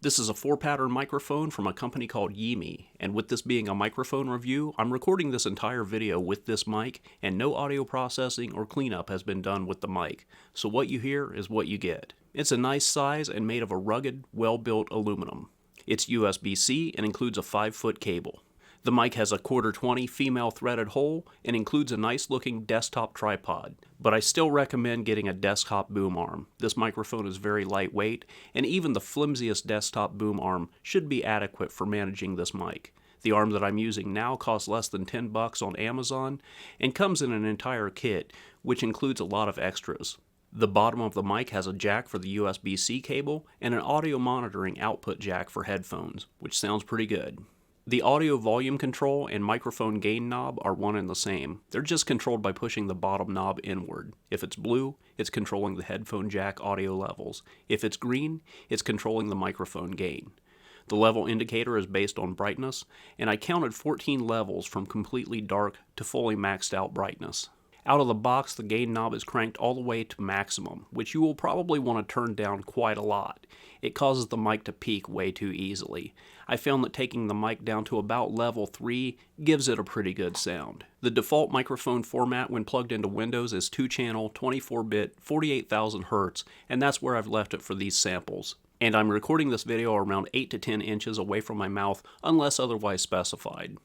This is a 4-pattern microphone from a company called Yhemi, and with this being a microphone review, I'm recording this entire video with this mic, and no audio processing or cleanup has been done with the mic, so what you hear is what you get. It's a nice size and made of a rugged, well-built aluminum. It's USB-C and includes a 5-foot cable. The mic has a 1/4-20 female threaded hole and includes a nice looking desktop tripod, but I still recommend getting a desktop boom arm. This microphone is very lightweight, and even the flimsiest desktop boom arm should be adequate for managing this mic. The arm that I'm using now costs less than $10 on Amazon and comes in an entire kit, which includes a lot of extras. The bottom of the mic has a jack for the USB-C cable and an audio monitoring output jack for headphones, which sounds pretty good. The audio volume control and microphone gain knob are one and the same. They're just controlled by pushing the bottom knob inward. If it's blue, it's controlling the headphone jack audio levels. If it's green, it's controlling the microphone gain. The level indicator is based on brightness, and I counted 14 levels from completely dark to fully maxed out brightness. Out of the box, the gain knob is cranked all the way to maximum, which you will probably want to turn down quite a lot. It causes the mic to peak way too easily. I found that taking the mic down to about level 3 gives it a pretty good sound. The default microphone format when plugged into Windows is 2-channel, 24-bit, 48,000 Hz, and that's where I've left it for these samples. And I'm recording this video around 8 to 10 inches away from my mouth unless otherwise specified.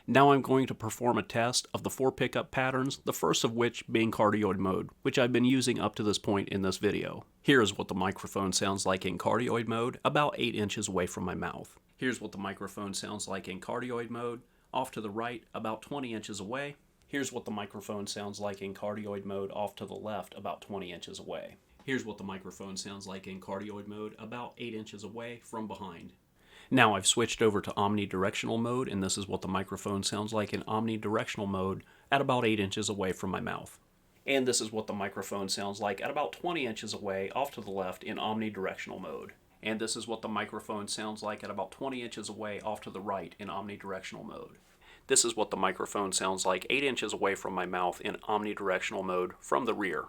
Now I'm going to perform a test of the 4 pickup patterns, the first of which being cardioid mode, which I've been using up to this point in this video. Here's what the microphone sounds like in cardioid mode, about 8 inches away from my mouth. Here's what the microphone sounds like in cardioid mode, off to the right, about 20 inches away. Here's what the microphone sounds like in cardioid mode, off to the left, about 20 inches away. Here's what the microphone sounds like in cardioid mode, about 8 inches away from behind. Now I've switched over to omnidirectional mode, and this is what the microphone sounds like in omnidirectional mode at about 8 inches away from my mouth. And this is what the microphone sounds like at about 20 inches away off to the left in omnidirectional mode. And this is what the microphone sounds like at about 20 inches away off to the right in omnidirectional mode. This is what the microphone sounds like 8 inches away from my mouth in omnidirectional mode from the rear.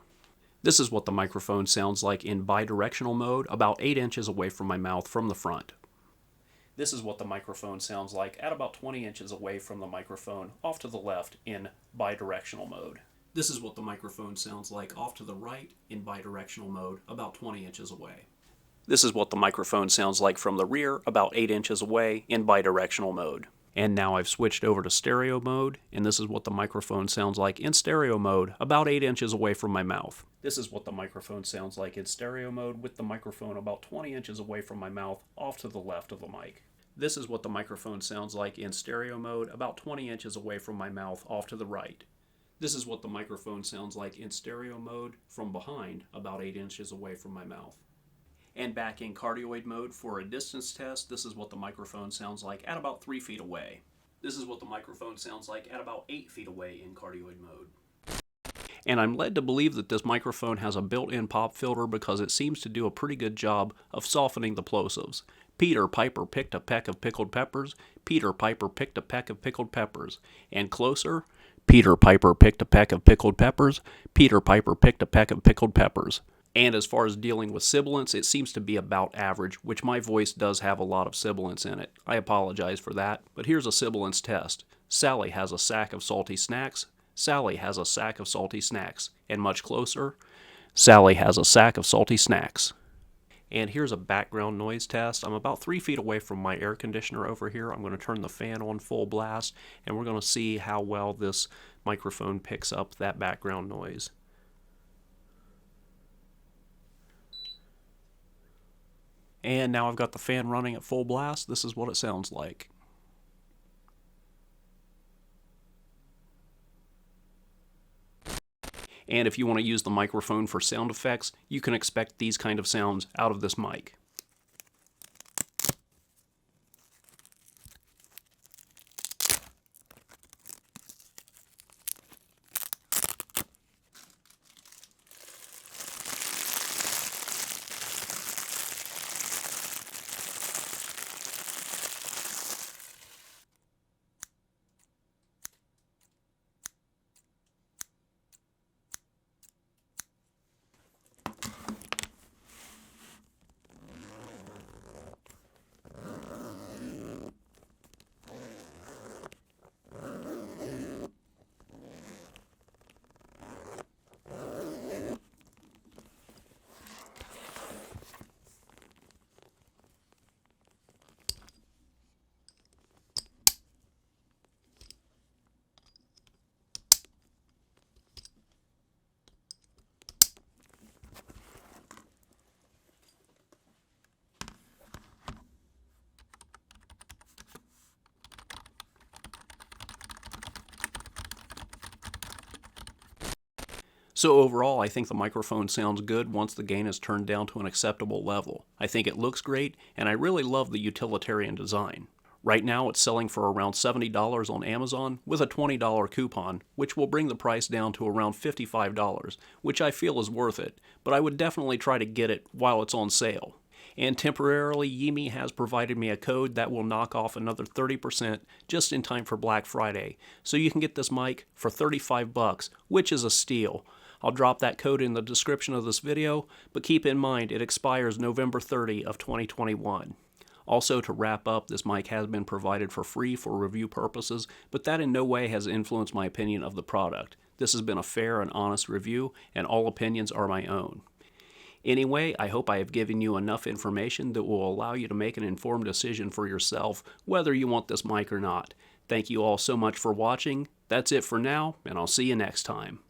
This is what the microphone sounds like in bidirectional mode about 8 inches away from my mouth from the front. This is what the microphone sounds like at about 20 inches away from the microphone off to the left in bidirectional mode. This is what the microphone sounds like off to the right in bidirectional mode about 20 inches away. This is what the microphone sounds like from the rear about 8 inches away in bidirectional mode. And now I've switched over to stereo mode, and this is what the microphone sounds like in stereo mode about 8 inches away from my mouth. This is what the microphone sounds like in stereo mode with the microphone about 20 inches away from my mouth off to the left of the mic. This is what the microphone sounds like in stereo mode about 20 inches away from my mouth off to the right. This is what the microphone sounds like in stereo mode from behind about 8 inches away from my mouth. And back in cardioid mode for a distance test, this is what the microphone sounds like at about 3 feet away. This is what the microphone sounds like at about 8 feet away in cardioid mode. And I'm led to believe that this microphone has a built-in pop filter because it seems to do a pretty good job of softening the plosives. Peter Piper picked a peck of pickled peppers. Peter Piper picked a peck of pickled peppers. And closer, Peter Piper picked a peck of pickled peppers. Peter Piper picked a peck of pickled peppers. And as far as dealing with sibilance, it seems to be about average, which my voice does have a lot of sibilance in it. I apologize for that, but here's a sibilance test. Sally has a sack of salty snacks. Sally has a sack of salty snacks. And much closer, Sally has a sack of salty snacks. And here's a background noise test. I'm about 3 feet away from my air conditioner over here. I'm going to turn the fan on full blast, and we're going to see how well this microphone picks up that background noise. And now I've got the fan running at full blast. This is what it sounds like. And if you want to use the microphone for sound effects, you can expect these kind of sounds out of this mic. So overall, I think the microphone sounds good once the gain is turned down to an acceptable level. I think it looks great, and I really love the utilitarian design. Right now it's selling for around $70 on Amazon with a $20 coupon, which will bring the price down to around $55, which I feel is worth it, but I would definitely try to get it while it's on sale. And temporarily, Yhemi has provided me a code that will knock off another 30% just in time for Black Friday, so you can get this mic for $35, which is a steal. I'll drop that code in the description of this video, but keep in mind it expires November 30 of 2021. Also, to wrap up, this mic has been provided for free for review purposes, but that in no way has influenced my opinion of the product. This has been a fair and honest review, and all opinions are my own. Anyway, I hope I have given you enough information that will allow you to make an informed decision for yourself whether you want this mic or not. Thank you all so much for watching. That's it for now, and I'll see you next time.